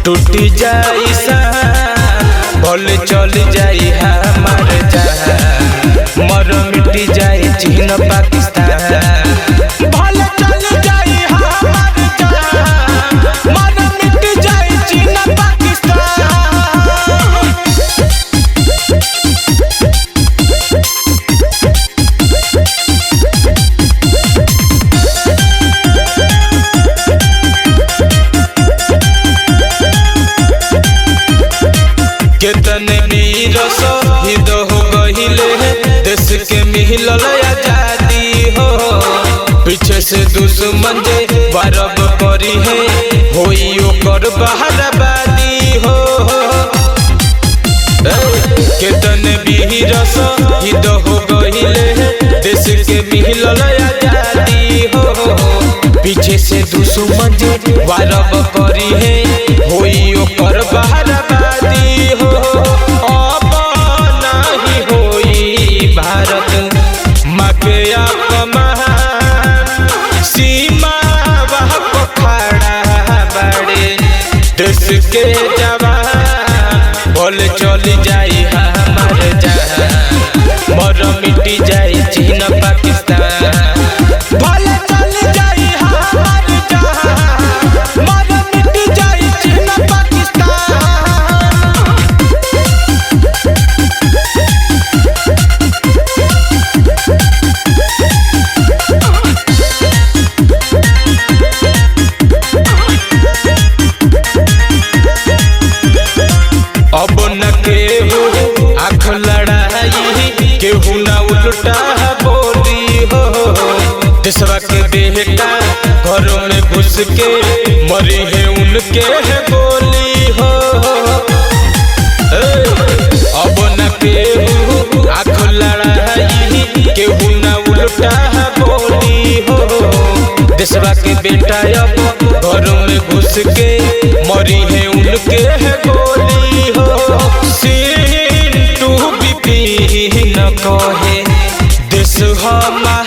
टूट जाई सान भले चल जाई हमार जान मर मिट जाए चीन पाकिस्तान भले चल जाई हमार जान मर मिट जाए चीन पाकिस्तान। कितने वीर शहीद हो गहिले देश के मिलल आजादी हो पीछे से दुश्मन जे वारब करी है होई ओकर बहादुरी हो। कितने वीर शहीद हो गहिले देश के मिलल आजादी हो पीछे से दुश्मन जे वारब करी है होई ओकर बहादुरी हो। अब नहीं होई भारत माँ के अपमान सीमा वह खड़ा बड़े देश के जवान बोले चल जाई हमार जान मर मिट जाए चीन पाकिस्तान भले चल जाई हमार जान मर मिट जाए चीन पाकिस्तान। अब न केहू आँख लड़ाई केहू न उल्टा बोली हो देशवा के बेटा घरों में घुस के मरी है उनके है गोली हो। अब न केहू आँख लड़ाई केहू न उल्टा बोली हो देशवा के बेटा अब घरों में घुस के मरी है उनके है गोली हो। सीन टू बिपिन कहे देश हमारा